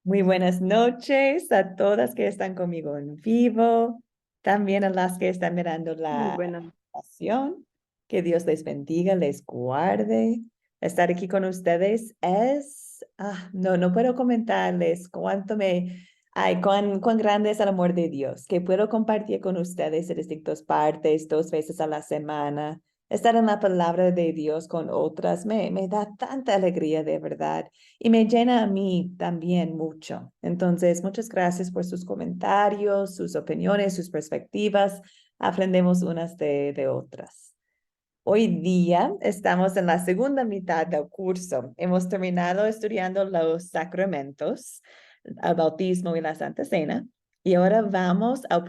Muy buenas noches a todas que están conmigo en vivo, también a las que están mirando Muy la buena. grabación. Que Dios les bendiga, les guarde. Estar aquí con ustedes es, no puedo comentarles cuán grande es el amor de Dios, que puedo compartir con ustedes en distintas partes, 2 veces a la semana. Estar en la palabra de Dios con otras me da tanta alegría de verdad y me llena a mí también mucho. Entonces, muchas gracias por sus comentarios, sus opiniones, sus perspectivas. Aprendemos unas de otras. Hoy día estamos en la segunda mitad del curso. Hemos terminado estudiando los sacramentos, el bautismo y la Santa Cena. Y ahora vamos al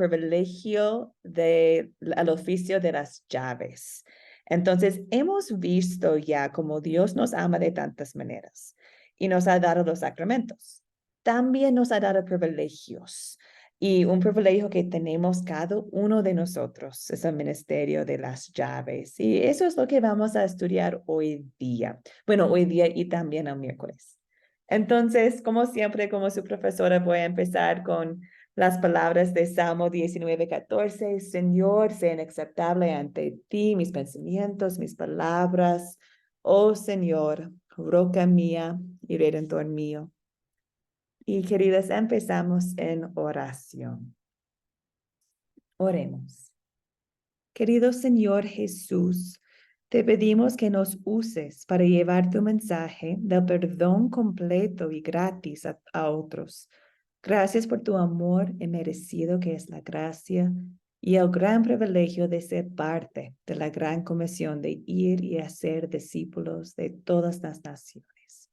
al oficio de las llaves. Entonces, hemos visto ya cómo Dios nos ama de tantas maneras y nos ha dado los sacramentos. También nos ha dado privilegios. Y un privilegio que tenemos cada uno de nosotros es el ministerio de las llaves. Y eso es lo que vamos a estudiar hoy día. Bueno, hoy día y también el miércoles. Entonces, como siempre, como su profesora, voy a empezar con las palabras de Salmo 19:14. Señor, sean aceptable ante ti mis pensamientos, mis palabras. Oh Señor, roca mía y redentor mío. Y queridas, empezamos en oración. Oremos. Querido Señor Jesús, te pedimos que nos uses para llevar tu mensaje del perdón completo y gratis a otros. Gracias por tu amor inmerecido que es la gracia y el gran privilegio de ser parte de la gran comisión de ir y hacer discípulos de todas las naciones.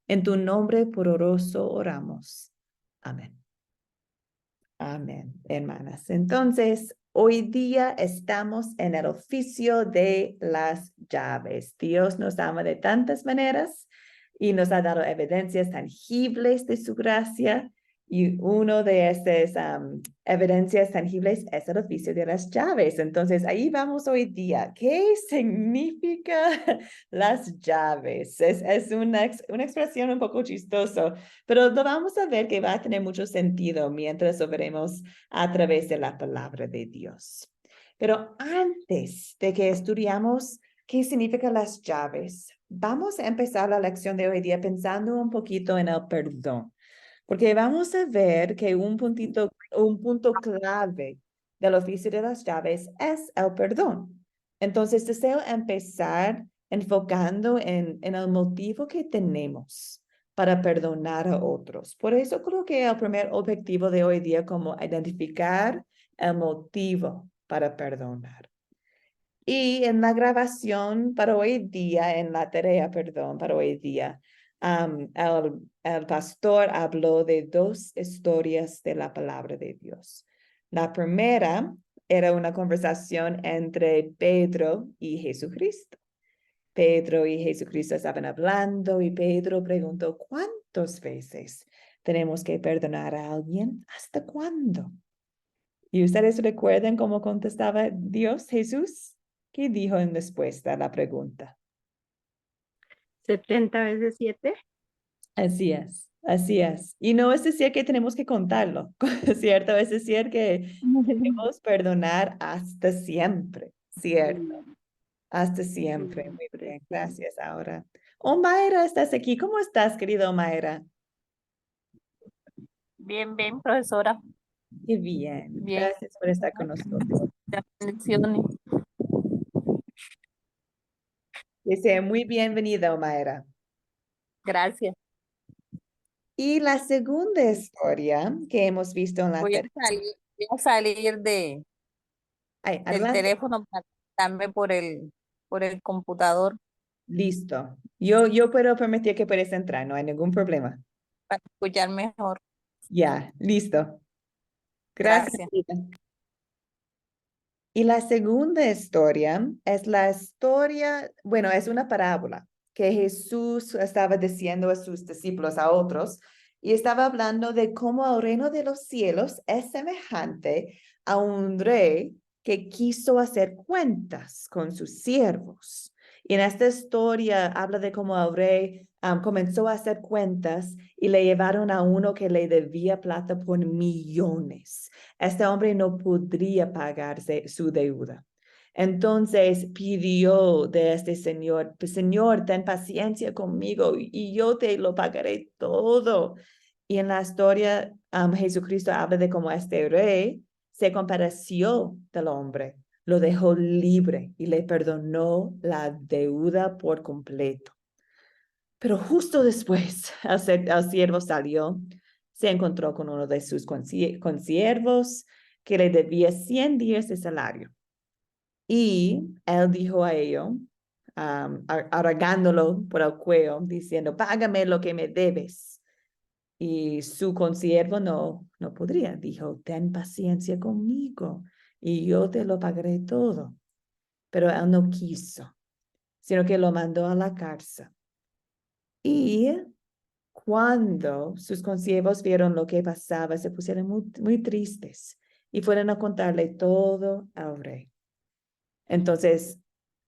En tu nombre poroso oramos. Amén. Amén, hermanas. Entonces, hoy día estamos en el oficio de las llaves. Dios nos ama de tantas maneras y nos ha dado evidencias tangibles de su gracia. Y uno de estas evidencias tangibles es el oficio de las llaves. Entonces, ahí vamos hoy día. ¿Qué significa las llaves? Es una expresión un poco chistosa, pero lo vamos a ver que va a tener mucho sentido mientras lo veremos a través de la palabra de Dios. Pero antes de que estudiamos qué significan las llaves, vamos a empezar la lección de hoy día pensando un poquito en el perdón, porque vamos a ver que un punto clave del oficio de las llaves es el perdón. Entonces, deseo empezar enfocando en el motivo que tenemos para perdonar a otros. Por eso creo que el primer objetivo de hoy día como identificar el motivo para perdonar. Y en la grabación para hoy día, en la tarea, perdón, para hoy día, el pastor habló de 2 historias de la palabra de Dios. La primera era una conversación entre Pedro y Jesucristo. Pedro y Jesucristo estaban hablando y Pedro preguntó, ¿cuántas veces tenemos que perdonar a alguien? ¿Hasta cuándo? ¿Y ustedes recuerdan cómo contestaba Dios, Jesús? ¿Qué dijo en respuesta a la pregunta? 70 veces 7. Así es, así es. Y no es decir que tenemos que contarlo, ¿cierto? Es decir que debemos perdonar hasta siempre, ¿cierto? Hasta siempre. Muy Siempre, bien, siempre. gracias, Ahora. Oh, Mayra, ¿estás aquí? ¿Cómo estás, querido Mayra? Bien, bien, profesora. Qué bien, Bien. gracias por estar con nosotros. Bendiciones. Que sea muy bienvenida, Mayra. Gracias. Y la segunda historia que hemos visto en la Voy a salir Ay, del adelante. teléfono para conectarme por el computador Listo. Yo puedo permitir que puedes entrar, no hay ningún problema. para escuchar mejor. Ya, listo. Gracias, Gracias. Rita. Y la segunda historia es la historia, bueno, es una parábola que Jesús estaba diciendo a sus discípulos, a otros, y estaba hablando de cómo el reino de los cielos es semejante a un rey que quiso hacer cuentas con sus siervos. Y en esta historia habla de cómo el rey comenzó a hacer cuentas y le llevaron a uno que le debía plata por millones. Este hombre no podría pagarse su deuda. Entonces pidió de este señor, pues, Señor, ten paciencia conmigo y yo te lo pagaré todo. Y en la historia, Jesucristo habla de cómo este rey se compadeció del hombre, lo dejó libre y le perdonó la deuda por completo. Pero justo después, el siervo salió, se encontró con uno de sus consiervos que le debía 100 días de salario. Y él dijo a ellos, arragándolo por el cuello, diciendo, págame lo que me debes. Y su consiervo no podría. Dijo, ten paciencia conmigo y yo te lo pagaré todo. Pero él no quiso, sino que lo mandó a la cárcel. Y cuando sus consiervos vieron lo que pasaba, se pusieron muy tristes y fueron a contarle todo al rey. Entonces,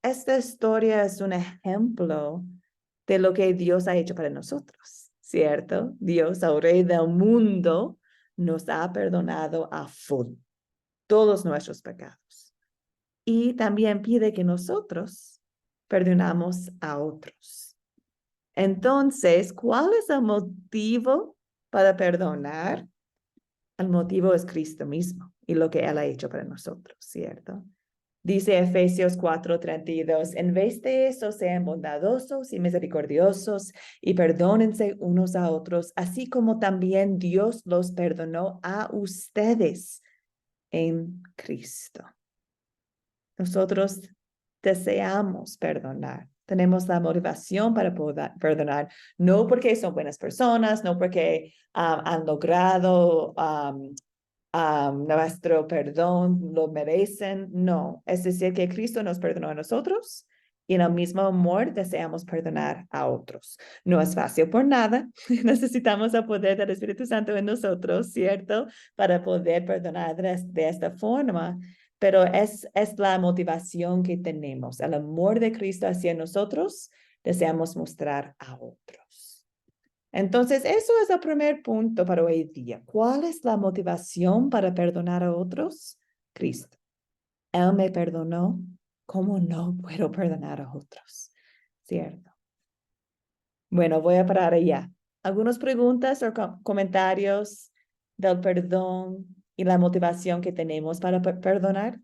esta historia es un ejemplo de lo que Dios ha hecho para nosotros, ¿cierto? Dios, el Rey del mundo, nos ha perdonado a full todos nuestros pecados. Y también pide que nosotros perdonamos a otros. Entonces, ¿cuál es el motivo para perdonar? El motivo es Cristo mismo y lo que Él ha hecho para nosotros, ¿cierto? Dice Efesios 4:32, en vez de eso, sean bondadosos y misericordiosos y perdónense unos a otros, así como también Dios los perdonó a ustedes en Cristo. Nosotros deseamos perdonar. Tenemos la motivación para poder perdonar, no porque son buenas personas, no porque han logrado nuestro perdón, lo merecen. No, es decir, que Cristo nos perdonó a nosotros y en el mismo amor deseamos perdonar a otros. No es fácil por nada. Necesitamos el poder del Espíritu Santo en nosotros, ¿cierto? Para poder perdonar de esta forma. Pero es la motivación que tenemos. El amor de Cristo hacia nosotros, deseamos mostrar a otros. Entonces, eso es el primer punto para hoy día. ¿Cuál es la motivación para perdonar a otros? Cristo. Él me perdonó. ¿Cómo no puedo perdonar a otros? ¿Cierto? Bueno, voy a parar allá. ¿Algunas preguntas o comentarios del perdón y la motivación que tenemos para perdonar?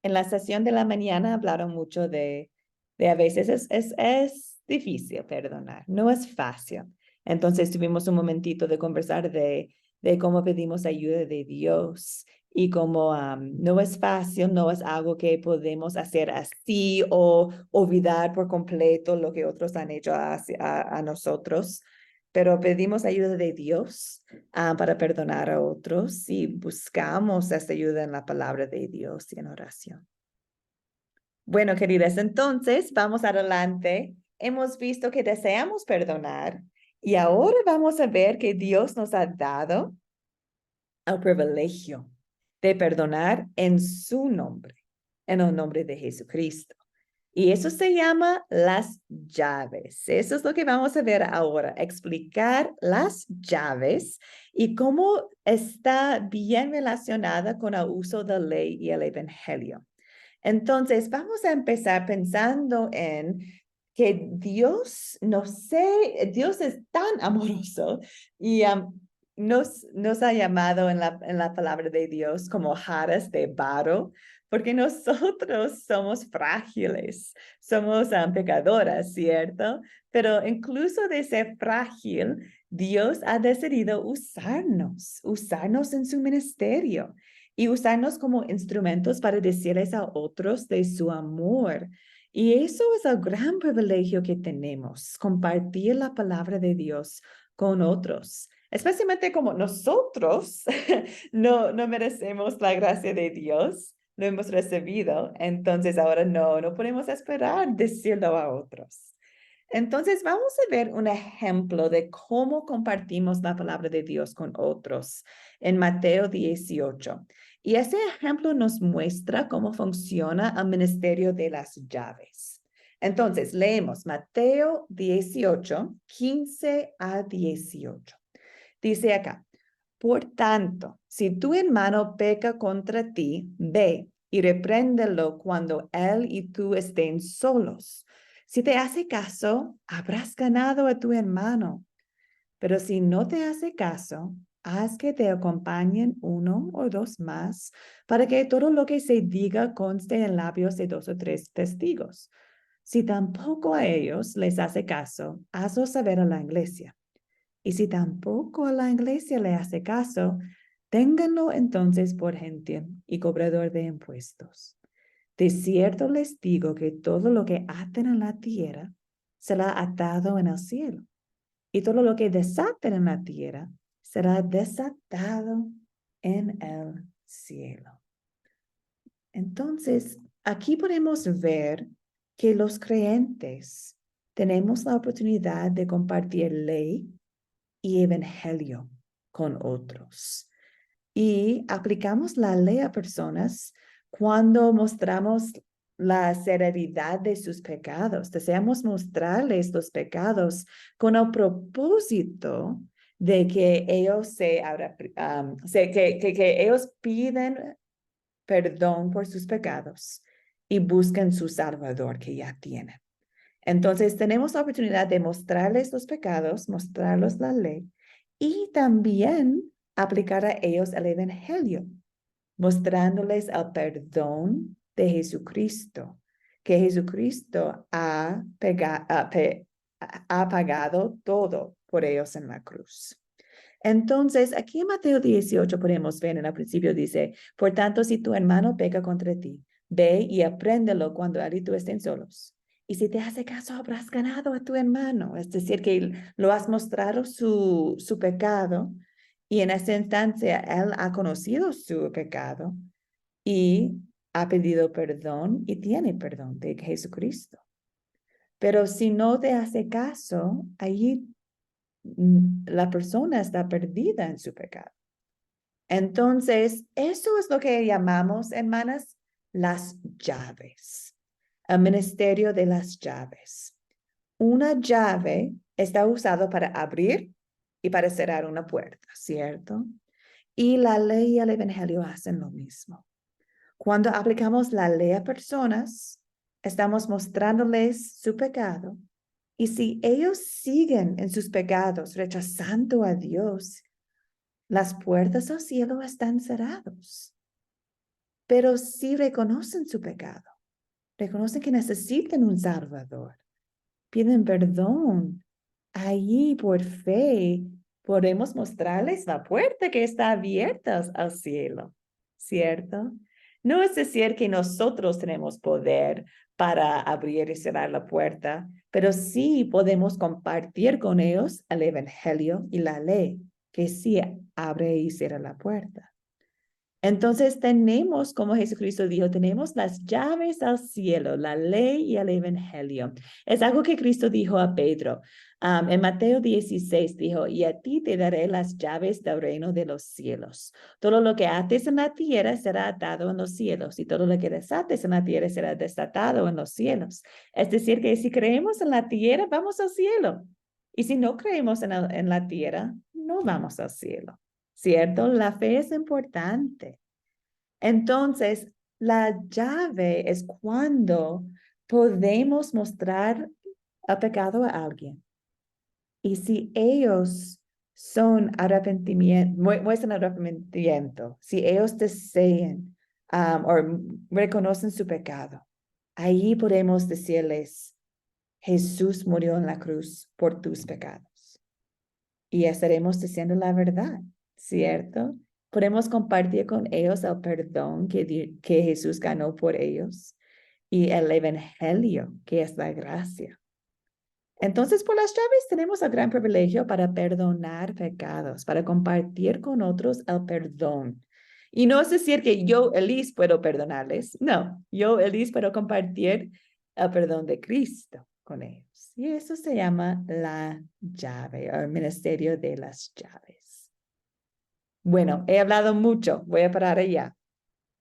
En la sesión de la mañana hablaron mucho de a veces es difícil perdonar, no es fácil. Entonces tuvimos un momentito de conversar de cómo pedimos ayuda de Dios y cómo no es fácil, no es algo que podemos hacer así o olvidar por completo lo que otros han hecho a nosotros, pero pedimos ayuda de Dios para perdonar a otros y buscamos esta ayuda en la palabra de Dios y en oración. Bueno, queridas, entonces vamos adelante. Hemos visto que deseamos perdonar y ahora vamos a ver que Dios nos ha dado el privilegio de perdonar en su nombre, en el nombre de Jesucristo. Y eso se llama las llaves. Eso es lo que vamos a ver ahora, explicar las llaves y cómo está bien relacionada con el uso de la ley y el evangelio. Entonces, vamos a empezar pensando en que Dios, no sé, Dios es tan amoroso y nos ha llamado en la palabra de Dios como jarras de barro, porque nosotros somos frágiles, somos pecadoras, ¿cierto? Pero incluso de ser frágil, Dios ha decidido usarnos en su ministerio y usarnos como instrumentos para decirles a otros de su amor. Y eso es el gran privilegio que tenemos, compartir la palabra de Dios con otros, especialmente como nosotros no merecemos la gracia de Dios, lo hemos recibido, entonces ahora no podemos esperar decirlo a otros. Entonces, vamos a ver un ejemplo de cómo compartimos la palabra de Dios con otros en Mateo 18. Y ese ejemplo nos muestra cómo funciona el ministerio de las llaves. Entonces, leemos Mateo 18, 15 a 18. Dice acá, por tanto, si tu hermano peca contra ti, ve y repréndelo cuando él y tú estén solos. Si te hace caso, habrás ganado a tu hermano. Pero si no te hace caso, haz que te acompañen uno o dos más para que todo lo que se diga conste en labios de dos o tres testigos. Si tampoco a ellos les hace caso, hazlo saber a la iglesia. Y si tampoco a la iglesia le hace caso, ténganlo entonces por gentil y cobrador de impuestos. De cierto les digo que todo lo que aten en la tierra será atado en el cielo, y todo lo que desaten en la tierra será desatado en el cielo. Entonces, aquí podemos ver que los creyentes tenemos la oportunidad de compartir ley y evangelio con otros. Y aplicamos la ley a personas cuando mostramos la severidad de sus pecados. Deseamos mostrarles los pecados con el propósito de que ellos que ellos piden perdón por sus pecados y busquen su Salvador que ya tienen. Entonces, tenemos la oportunidad de mostrarles los pecados, mostrarles la ley y también aplicar a ellos el evangelio, mostrándoles el perdón de Jesucristo, que Jesucristo ha pagado todo por ellos en la cruz. Entonces, aquí en Mateo 18 podemos ver en el principio dice, por tanto, si tu hermano peca contra ti, ve y apréndelo cuando él y tú estén solos. Y si te hace caso, habrás ganado a tu hermano. Es decir, que lo has mostrado su pecado y en esa instancia él ha conocido su pecado y ha pedido perdón y tiene perdón de Jesucristo. Pero si no te hace caso, allí la persona está perdida en su pecado. Entonces, eso es lo que llamamos, hermanas, las llaves, el ministerio de las llaves. Una llave está usada para abrir y para cerrar una puerta, ¿cierto? Y la ley y el evangelio hacen lo mismo. Cuando aplicamos la ley a personas, estamos mostrándoles su pecado. Y si ellos siguen en sus pecados, rechazando a Dios, las puertas al cielo están cerradas. Pero si reconocen su pecado, reconocen que necesitan un Salvador, piden perdón, allí por fe podemos mostrarles la puerta que está abierta al cielo, ¿cierto? No es decir que nosotros tenemos poder para abrir y cerrar la puerta, pero sí podemos compartir con ellos el evangelio y la ley, que sí abre y cierra la puerta. Entonces tenemos, como Jesucristo dijo, tenemos las llaves al cielo, la ley y el evangelio. Es algo que Cristo dijo a Pedro. En Mateo 16 dijo, y a ti te daré las llaves del reino de los cielos. Todo lo que ates en la tierra será atado en los cielos y todo lo que desates en la tierra será desatado en los cielos. Es decir, que si creemos en la tierra, vamos al cielo. Y si no creemos en la tierra, no vamos al cielo. ¿Cierto? La fe es importante. Entonces, la llave es cuando podemos mostrar el pecado a alguien. Y si ellos son arrepentimiento, muestran arrepentimiento, si ellos desean o reconocen su pecado, ahí podemos decirles, Jesús murió en la cruz por tus pecados. Y estaremos diciendo la verdad, ¿cierto? Podemos compartir con ellos el perdón que Jesús ganó por ellos y el evangelio, que es la gracia. Entonces, por las llaves tenemos el gran privilegio para perdonar pecados, para compartir con otros el perdón. Y no es decir que yo, Elis, puedo perdonarles. No, yo, Elis, puedo compartir el perdón de Cristo con ellos. Y eso se llama la llave o el ministerio de las llaves. Bueno, he hablado mucho. Voy a parar allá.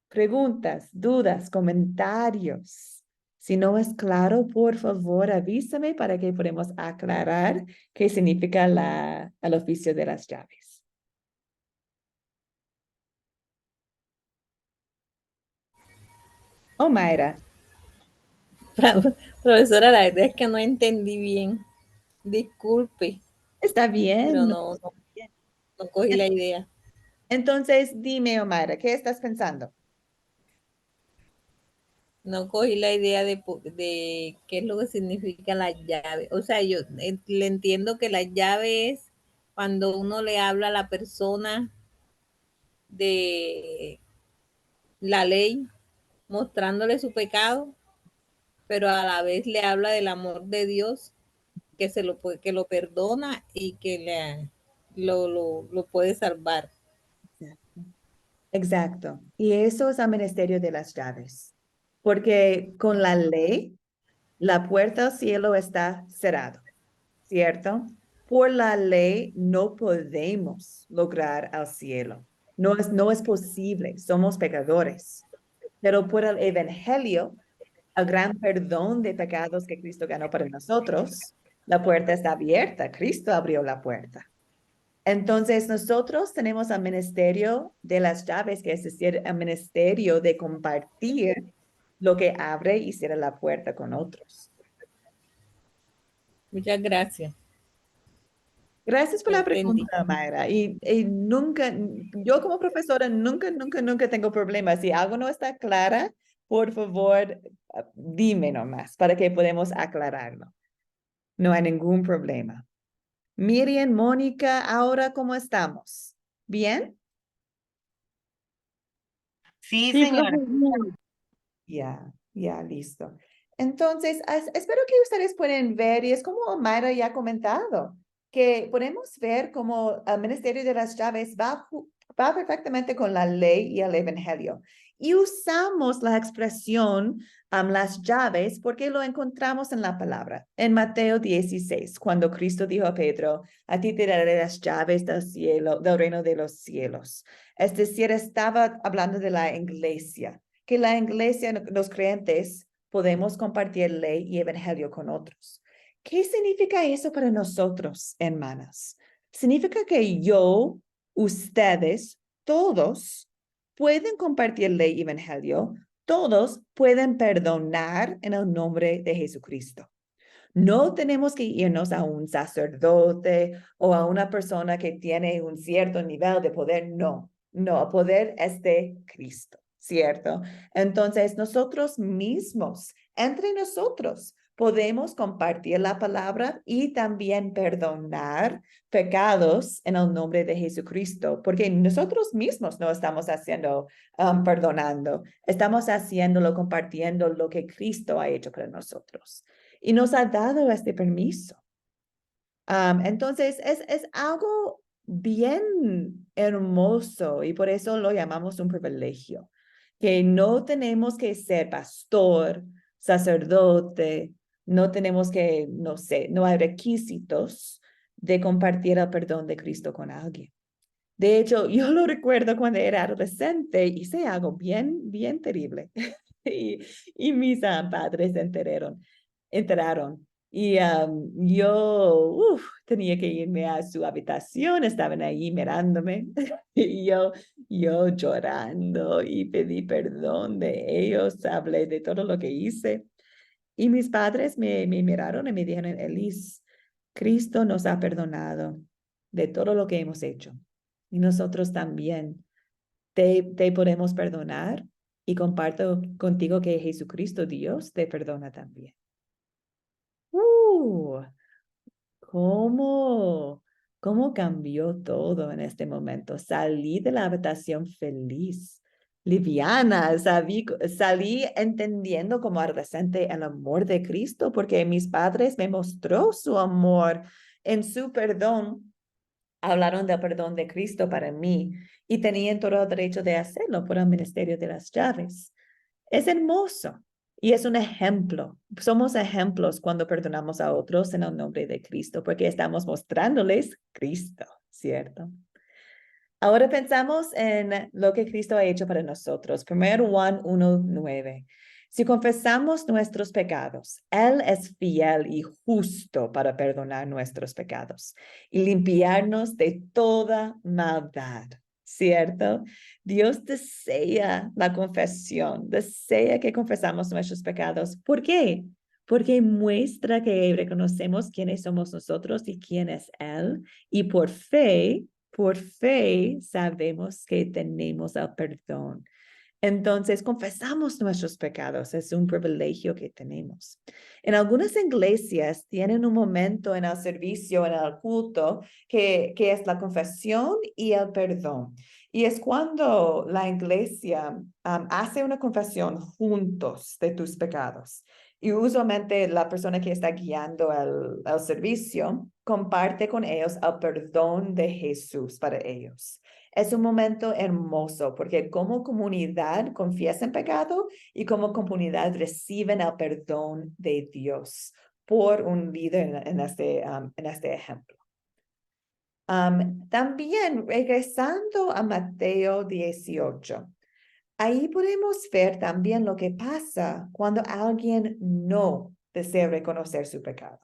Preguntas, dudas, comentarios. Si no es claro, por favor, avísame para que podamos aclarar qué significa el oficio de las llaves. Oh, Mayra, Profesora, la verdad es que no entendí bien. Disculpe, está pero bien. No, no cogí la idea. entonces, dime, Omaira, ¿qué estás pensando? No cogí la idea de qué es lo que significa la llave. O sea, yo le entiendo que la llave es cuando uno le habla a la persona de la ley, mostrándole su pecado, pero a la vez le habla del amor de Dios, que lo perdona y que lo puede salvar. Exacto. Exacto. Y eso es el ministerio de las llaves. Porque con la ley, la puerta al cielo está cerrada, ¿cierto? Por la ley no podemos lograr al cielo. No es posible, somos pecadores. Pero por el evangelio, el gran perdón de pecados que Cristo ganó para nosotros, la puerta está abierta. Cristo abrió la puerta. Entonces, nosotros tenemos el ministerio de las llaves, que es decir, el ministerio de compartir lo que abre y cierra la puerta con otros. Muchas gracias. Gracias por Ya la entendí. pregunta, Mayra. Y nunca, yo como profesora, nunca tengo problemas. Si algo no está clara, por favor, dime nomás para que podamos aclararlo. No hay ningún problema. Miriam, Mónica, ahora, ¿cómo estamos? ¿Bien? Sí, Sí, señora. profesor. Ya, listo. Entonces, espero que ustedes pueden ver, y es como Mayra ya ha comentado, que podemos ver cómo el ministerio de las llaves va perfectamente con la ley y el evangelio. Y usamos la expresión las llaves porque lo encontramos en la palabra. En Mateo 16, cuando Cristo dijo a Pedro, a ti te daré las llaves del cielo, del reino de los cielos. Es decir, estaba hablando de la iglesia, que la iglesia, los creyentes, podemos compartir ley y evangelio con otros. ¿Qué significa eso para nosotros, hermanas? Significa que yo, ustedes, todos pueden compartir ley y evangelio, todos pueden perdonar en el nombre de Jesucristo. No tenemos que irnos a un sacerdote o a una persona que tiene un cierto nivel de poder. No, el poder es de Cristo, ¿cierto? Entonces, nosotros mismos, entre nosotros, podemos compartir la palabra y también perdonar pecados en el nombre de Jesucristo, porque nosotros mismos no estamos haciendo, perdonando, estamos haciéndolo, compartiendo lo que Cristo ha hecho para nosotros y nos ha dado este permiso. Entonces, es algo bien hermoso y por eso lo llamamos un privilegio, que no tenemos que ser pastor, sacerdote, no tenemos que, no sé, no hay requisitos de compartir el perdón de Cristo con alguien. De hecho, yo lo recuerdo cuando era adolescente, hice algo bien terrible y, y mis padres se enteraron. Y yo tenía que irme a su habitación, estaban ahí mirándome y yo llorando y pedí perdón de ellos, hablé de todo lo que hice. Y mis padres me miraron y me dijeron, Elis, Cristo nos ha perdonado de todo lo que hemos hecho. Y nosotros también te podemos perdonar y comparto contigo que Jesucristo, Dios, te perdona también. Uh, ¿cómo, cómo cambió todo en este momento? Salí de la habitación feliz, liviana, salí entendiendo como adolescente el amor de Cristo porque mis padres me mostró su amor en su perdón. Hablaron del perdón de Cristo para mí y tenían todo el derecho de hacerlo por el ministerio de las llaves. Es hermoso. Y es un ejemplo. Somos ejemplos cuando perdonamos a otros en el nombre de Cristo, porque estamos mostrándoles Cristo, ¿cierto? Ahora pensamos en lo que Cristo ha hecho para nosotros. Primero Juan 1:9. Si confesamos nuestros pecados, Él es fiel y justo para perdonar nuestros pecados y limpiarnos de toda maldad, ¿cierto? Dios desea la confesión, desea que confesamos nuestros pecados. ¿Por qué? Porque muestra que reconocemos quiénes somos nosotros y quién es Él, y por fe sabemos que tenemos el perdón. Entonces, confesamos nuestros pecados, es un privilegio que tenemos. En algunas iglesias tienen un momento en el servicio, en el culto, que es la confesión y el perdón. Y es cuando la iglesia hace una confesión juntos de tus pecados. Y usualmente la persona que está guiando el servicio comparte con ellos el perdón de Jesús para ellos. Es un momento hermoso porque como comunidad confiesan pecado y como comunidad reciben el perdón de Dios por un líder en este ejemplo. También regresando a Mateo 18, ahí podemos ver también lo que pasa cuando alguien no desea reconocer su pecado.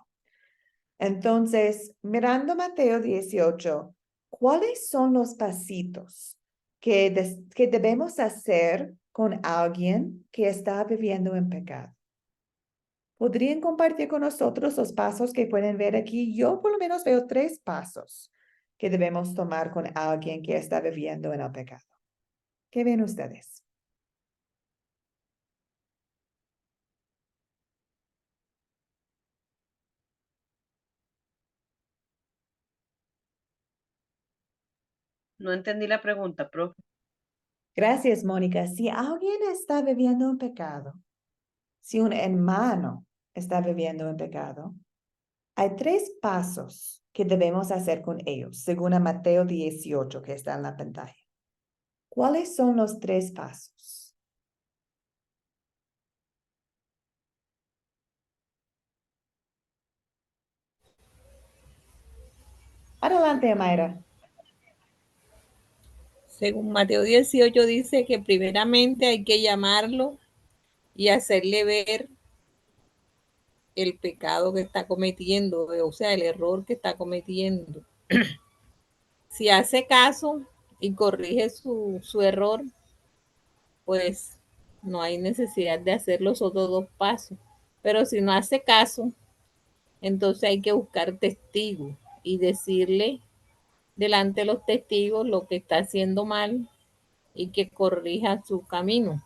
Entonces, mirando Mateo 18, ¿cuáles son los pasitos que debemos hacer con alguien que está viviendo en pecado? ¿Podrían compartir con nosotros los pasos que pueden ver aquí? Yo por lo menos veo 3 pasos que debemos tomar con alguien que está viviendo en el pecado. ¿Qué ven ustedes? No entendí la pregunta, profe. Gracias, Mónica. Si alguien está viviendo en pecado, si un hermano está viviendo en pecado, hay 3 pasos que debemos hacer con ellos, según a Mateo 18, que está en la pantalla. ¿Cuáles son los 3 pasos? Adelante, Mayra. Según Mateo 18 dice que primeramente hay que llamarlo y hacerle ver el pecado que está cometiendo, o sea, el error que está cometiendo. Si hace caso y corrige su error, pues no hay necesidad de hacer los otros 2 pasos. Pero si no hace caso, entonces hay que buscar testigos y decirle delante de los testigos lo que está haciendo mal y que corrija su camino.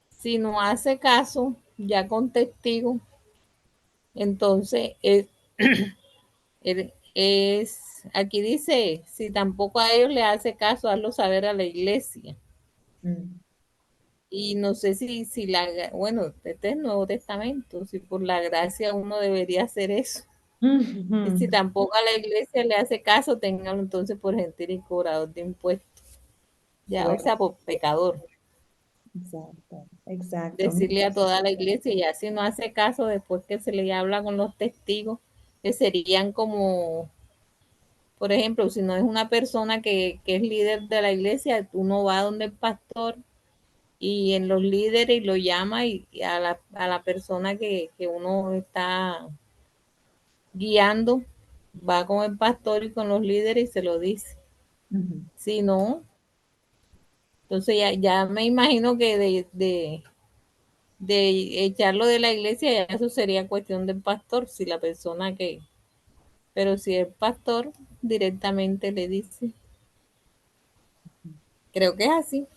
Si no hace caso, ya con testigos, entonces aquí dice, si tampoco a ellos le hace caso, hazlo saber a la iglesia. Mm. Y no sé bueno, este es el Nuevo Testamento, si por la gracia uno debería hacer eso. Y si tampoco a la iglesia le hace caso, ténganlo entonces por gentil y cobrador de impuestos. Ya, Bueno, o sea, por pecador. exacto, exacto. Decirle a toda la iglesia, y así no hace caso, después que se le habla con los testigos, que serían como, por ejemplo, si no es una persona que es líder de la iglesia, uno va donde el pastor y en los líderes y lo llama y a la persona que uno está guiando, va con el pastor y con los líderes y se lo dice. Ujú. Si no, entonces ya me imagino que de echarlo de la iglesia, ya eso sería cuestión del pastor, si la persona pero si el pastor directamente le dice, creo que es así.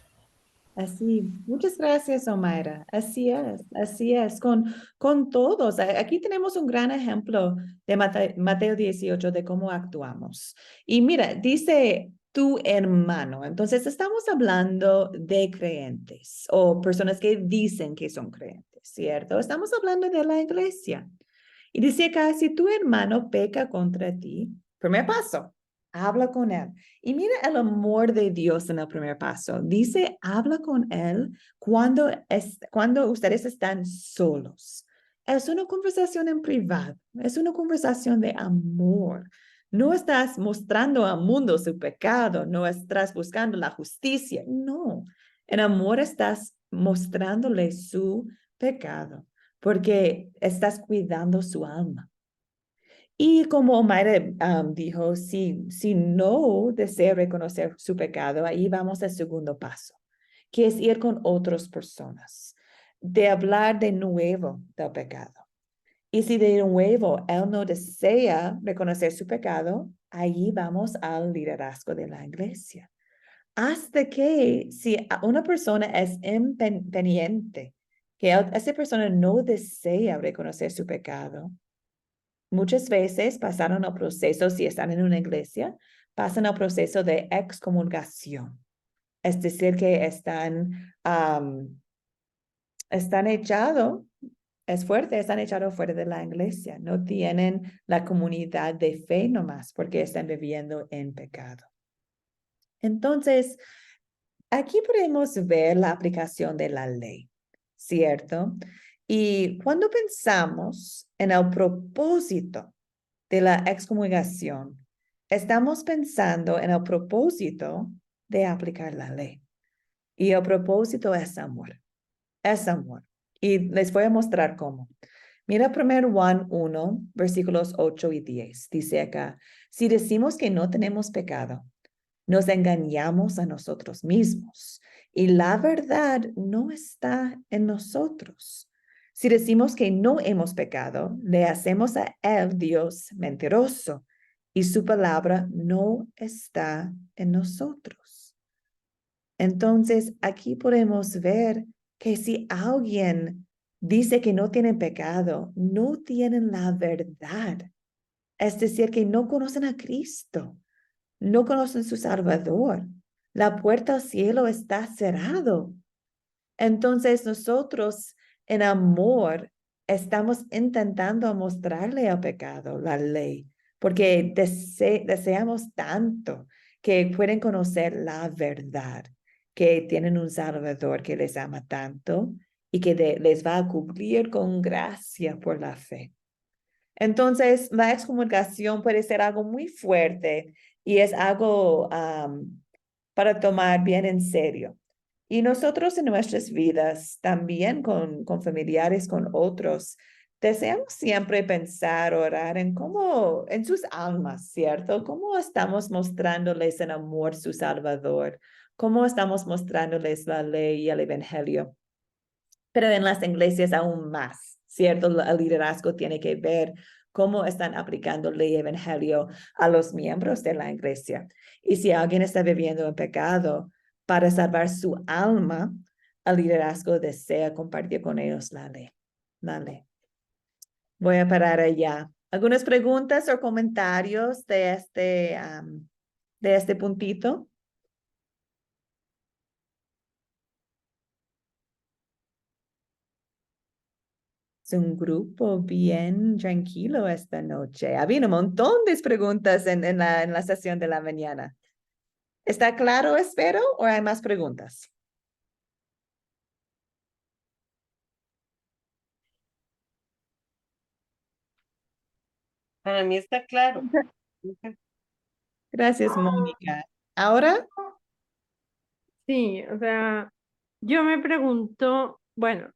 Así, muchas gracias, Omaira. Así es, con todos. Aquí tenemos un gran ejemplo de Mateo 18 de cómo actuamos. Y mira, dice tu hermano. Entonces, estamos hablando de creyentes o personas que dicen que son creyentes, ¿cierto? Estamos hablando de la iglesia. Y dice acá, si tu hermano peca contra ti, primer paso, habla con Él. Y mira el amor de Dios en el primer paso. Dice, habla con Él cuando ustedes están solos. Es una conversación en privado, es una conversación de amor. No estás mostrando al mundo su pecado, no estás buscando la justicia, no. En amor estás mostrándole su pecado, porque estás cuidando su alma. Y como Omaira dijo, si no desea reconocer su pecado, ahí vamos al segundo paso, que es ir con otras personas, de hablar de nuevo del pecado. Y si de nuevo él no desea reconocer su pecado, ahí vamos al liderazgo de la iglesia. Hasta que si una persona es impeniente, que esa persona no desea reconocer su pecado, muchas veces pasaron el proceso, si están en una iglesia, pasan el proceso de excomulgación. Es decir, que están echados, es fuerte, están echados fuera de la iglesia. No tienen la comunidad de fe nomás porque están viviendo en pecado. Entonces, aquí podemos ver la aplicación de la ley, ¿cierto? Y cuando pensamos en el propósito de la excomulgación, estamos pensando en el propósito de aplicar la ley. Y el propósito es amor. Es amor. Y les voy a mostrar cómo. Mira primero Juan 1, versículos 8 y 10. Dice acá, si decimos que no tenemos pecado, nos engañamos a nosotros mismos y la verdad no está en nosotros. Si decimos que no hemos pecado, le hacemos a él Dios mentiroso y su palabra no está en nosotros. Entonces, aquí podemos ver que si alguien dice que no tienen pecado, no tienen la verdad. Es decir, que no conocen a Cristo, no conocen su Salvador. La puerta al cielo está cerrado. Entonces nosotros en amor estamos intentando mostrarle el pecado, la ley, porque deseamos tanto que pueden conocer la verdad, que tienen un Salvador que les ama tanto y que les va a cubrir con gracia por la fe. Entonces, la excomulgación puede ser algo muy fuerte y es algo para tomar bien en serio. Y nosotros en nuestras vidas, también con familiares, con otros, deseamos siempre pensar, orar en cómo, en sus almas, ¿cierto? ¿Cómo estamos mostrándoles en amor su Salvador? ¿Cómo estamos mostrándoles la ley y el Evangelio? Pero en las iglesias aún más, ¿cierto? El liderazgo tiene que ver cómo están aplicando el evangelio a los miembros de la iglesia. Y si alguien está viviendo en pecado, para salvar su alma, el liderazgo desea compartir con ellos la ley. La ley. Voy a parar allá. ¿Algunas preguntas o comentarios de este puntito? Es un grupo bien tranquilo esta noche. Había un montón de preguntas en la sesión de la mañana. ¿Está claro, espero, o hay más preguntas? Para mí está claro. Gracias, Mónica. Ahora, Sí, o sea, yo me pregunto, bueno,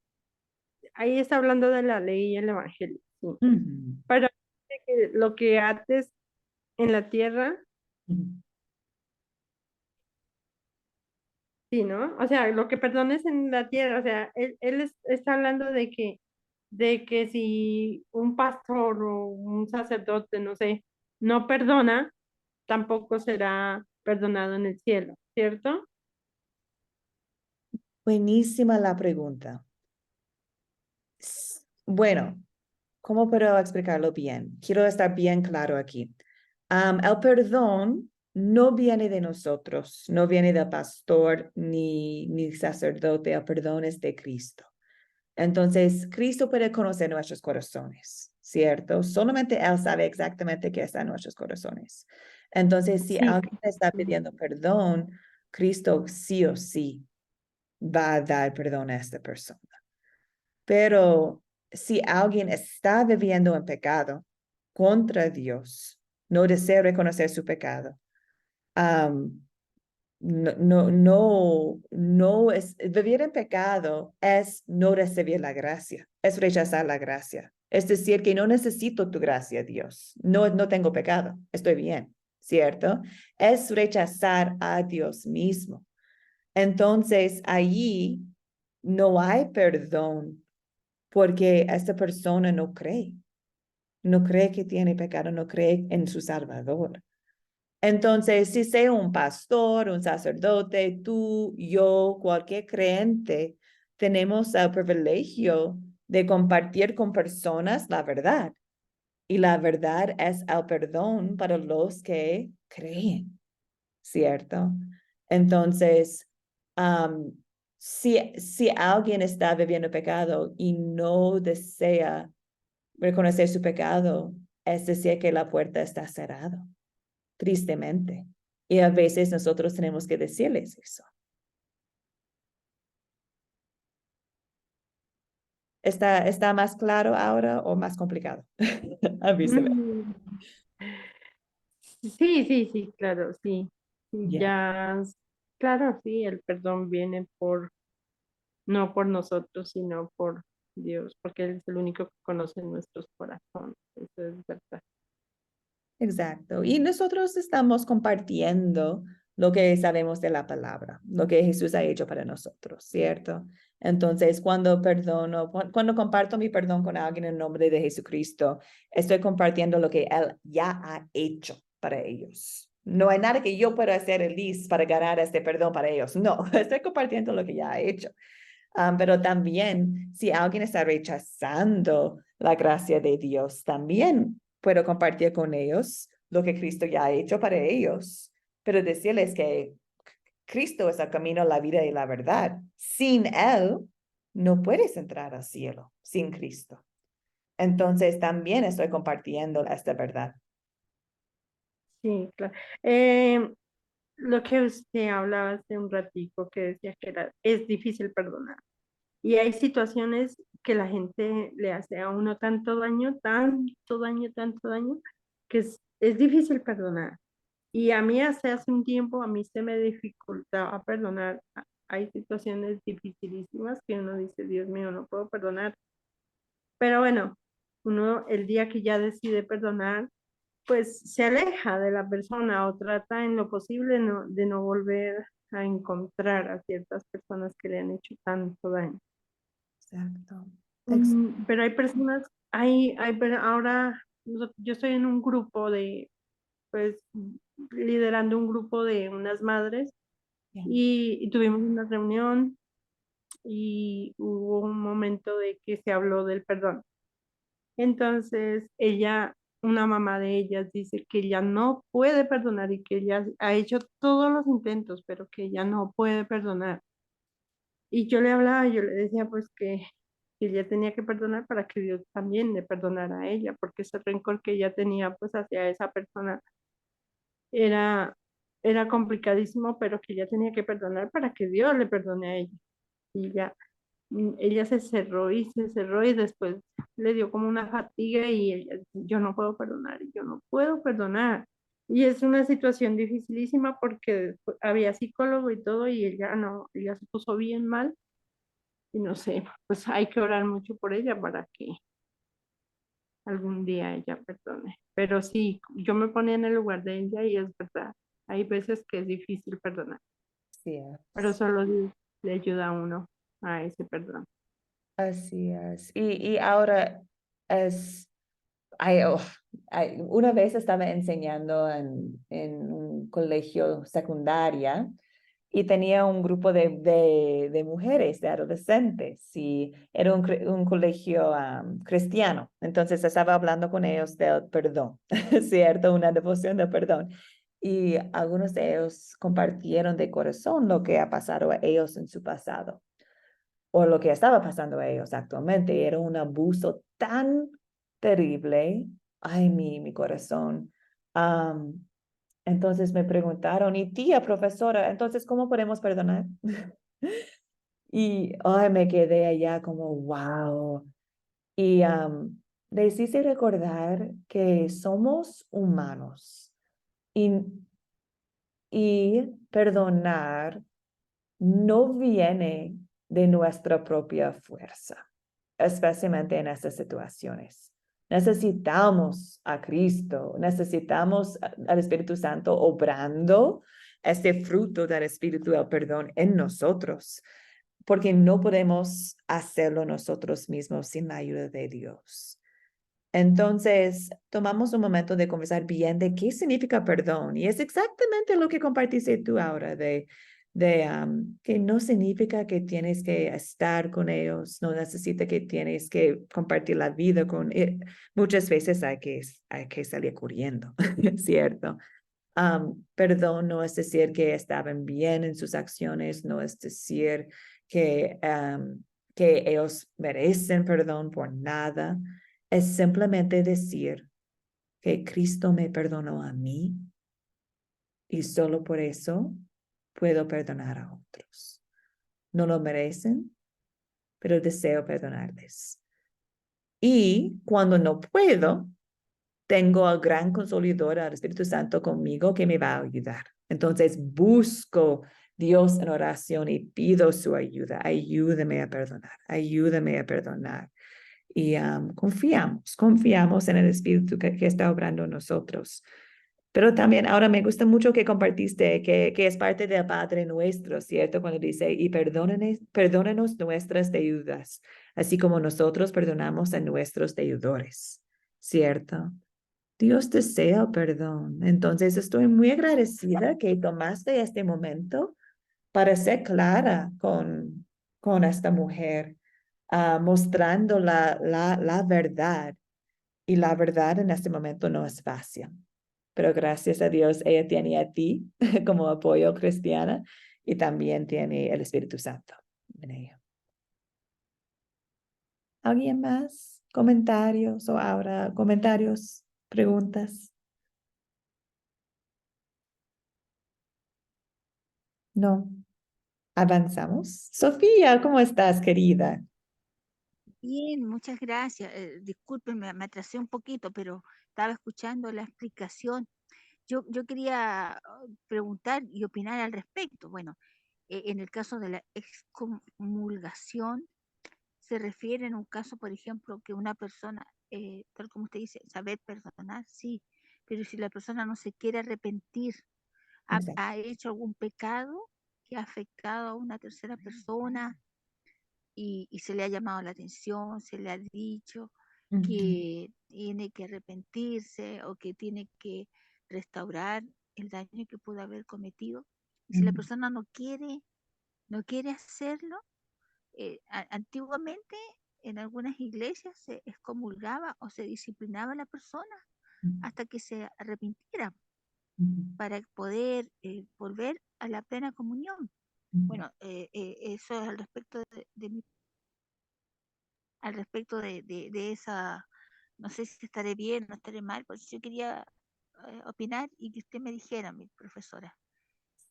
ahí está hablando de la ley y el evangelio, sí, ujú, pero lo que haces en la tierra, ujú. sí, ¿no? O sea, lo que perdones en la tierra, o sea, está hablando de que si un pastor o un sacerdote, no sé, no perdona, tampoco será perdonado en el cielo, ¿cierto? Buenísima la pregunta. Bueno, ¿cómo puedo explicarlo bien? Quiero estar bien claro aquí. El perdón no viene de nosotros, no viene del pastor ni sacerdote, el perdón es de Cristo. Entonces, Cristo puede conocer nuestros corazones, ¿cierto? Solamente Él sabe exactamente qué está en nuestros corazones. Entonces, si Sí, alguien está pidiendo perdón, Cristo sí o sí va a dar perdón a esta persona. Pero si alguien está viviendo en pecado contra Dios, no desea reconocer su pecado, um, no es, vivir en pecado es no recibir la gracia, es rechazar la gracia. Es decir, que no necesito tu gracia, Dios. No tengo pecado, estoy bien, ¿cierto? Es rechazar a Dios mismo. Entonces, allí no hay perdón porque esta persona no cree que tiene pecado, no cree en su Salvador. Entonces, si sea un pastor, un sacerdote, tú, yo, cualquier creyente, tenemos el privilegio de compartir con personas la verdad. Y la verdad es el perdón para los que creen, ¿cierto? Entonces, si alguien está viviendo pecado y no desea reconocer su pecado, es decir, que la puerta está cerrada, tristemente. Y a veces nosotros tenemos que decirles eso. ¿Está más claro ahora o más complicado? Avísame. mm, sí, claro, sí. Sí, Yeah, ya, claro, sí, el perdón viene no por nosotros, sino por Dios, porque Él es el único que conoce nuestros corazones. Eso es verdad. exacto. Y nosotros estamos compartiendo lo que sabemos de la palabra, lo que Jesús ha hecho para nosotros, ¿cierto? Entonces, cuando comparto mi perdón con alguien en nombre de Jesucristo, estoy compartiendo lo que Él ya ha hecho para ellos. No hay nada que yo pueda hacer, Elise, para ganar este perdón para ellos. No, estoy compartiendo lo que ya ha hecho. Pero también, si alguien está rechazando la gracia de Dios, también puedo compartir con ellos lo que Cristo ya ha hecho para ellos, pero decirles que Cristo es el camino, la vida y la verdad. Sin Él, no puedes entrar al cielo, sin Cristo. Entonces, también estoy compartiendo esta verdad. Sí, claro. Eh, lo que usted hablaba hace un ratico, que decía que es difícil perdonar. Y hay situaciones que la gente le hace a uno tanto daño, que es difícil perdonar. Y a mí hace un tiempo, a mí se me dificultaba perdonar. Hay situaciones dificilísimas que uno dice, Dios mío, no puedo perdonar. Pero bueno, uno el día que ya decide perdonar, pues se aleja de la persona o trata en lo posible de no volver a encontrar a ciertas personas que le han hecho tanto daño. Exacto. Pero hay personas, pero ahora yo estoy en un grupo pues, liderando un grupo de unas madres Bien. y tuvimos una reunión y hubo un momento de que se habló del perdón. Entonces, una mamá de ellas dice que ella no puede perdonar y que ella ha hecho todos los intentos, pero que ella no puede perdonar. Y yo le hablaba, yo le decía pues que ella tenía que perdonar para que Dios también le perdonara a ella, porque ese rencor que ella tenía pues hacia esa persona era, era complicadísimo, pero que ella tenía que perdonar para que Dios le perdone a ella. Y ella se cerró y después le dio como una fatiga y ella, yo no puedo perdonar, yo no puedo perdonar. Y es una situación dificilísima porque había psicólogo y todo y ella no, ella se puso bien mal y no sé, pues hay que orar mucho por ella para que algún día ella perdone. Pero sí, yo me ponía en el lugar de ella y es verdad, hay veces que es difícil perdonar, Sí, pero solo Dios le ayuda a uno a ese perdón. así es. Y ahora es Ay, oh, una vez estaba enseñando en un colegio secundaria y tenía un grupo de mujeres, de adolescentes, y era un colegio cristiano. Entonces estaba hablando con ellos del perdón, ¿cierto? Una devoción del perdón. Y algunos de ellos compartieron de corazón lo que ha pasado a ellos en su pasado o lo que estaba pasando a ellos actualmente. Era un abuso tan terrible. Ay, mi corazón. Entonces me preguntaron, y tía, profesora, entonces, ¿cómo podemos perdonar? Y ay, me quedé allá como, wow. Y les hice recordar que somos humanos y, y perdonar no viene de nuestra propia fuerza, especialmente en estas situaciones. Necesitamos a Cristo, necesitamos al Espíritu Santo obrando este fruto del Espíritu del perdón en nosotros, porque no podemos hacerlo nosotros mismos sin la ayuda de Dios. Entonces, tomamos un momento de conversar bien de qué significa perdón. Y es exactamente lo que compartiste tú ahora, que no significa que tienes que estar con ellos, no necesita que tienes que compartir la vida con ellos. Muchas veces hay que salir corriendo, ¿cierto? Perdón no es decir que estaban bien en sus acciones, no es decir que ellos merecen perdón por nada. Es simplemente decir que Cristo me perdonó a mí y solo por eso puedo perdonar a otros. No lo merecen, pero deseo perdonarles. Y cuando no puedo, tengo al gran consolidador, al Espíritu Santo conmigo que me va a ayudar. Entonces busco Dios en oración y pido su ayuda. Ayúdame a perdonar, ayúdame a perdonar. Y confiamos en el Espíritu que está obrando en nosotros. Pero también ahora me gusta mucho que compartiste que es parte del Padre Nuestro, ¿cierto? Cuando dice, y perdónenos nuestras deudas, así como nosotros perdonamos a nuestros deudores, ¿cierto? Dios desea perdón. Entonces estoy muy agradecida que tomaste este momento para ser clara con esta mujer, mostrando la verdad. Y la verdad en este momento no es fácil. Pero gracias a Dios, ella tiene a ti como apoyo cristiana y también tiene el Espíritu Santo en ella. ¿Alguien más? ¿Comentarios o ahora comentarios, preguntas? No. Avanzamos. Sofía, ¿cómo estás, querida? Bien, muchas gracias. Disculpen, me atrasé un poquito, pero estaba escuchando la explicación. Yo quería preguntar y opinar al respecto. Bueno, en el caso de la excomulgación, se refiere en un caso, por ejemplo, que una persona, tal como usted dice, saber perdonar, sí, pero si la persona no se quiere arrepentir, Exacto. ha hecho algún pecado que ha afectado a una tercera persona y se le ha llamado la atención, se le ha dicho que tiene que arrepentirse o que tiene que restaurar el daño que pudo haber cometido. Y si la persona no quiere hacerlo, antiguamente en algunas iglesias se excomulgaba o se disciplinaba a la persona hasta que se arrepintiera para poder volver a la plena comunión. Bueno, eso es al respecto de esa, no sé si estaré bien, no estaré mal, pues yo quería opinar y que usted me dijera, mi profesora.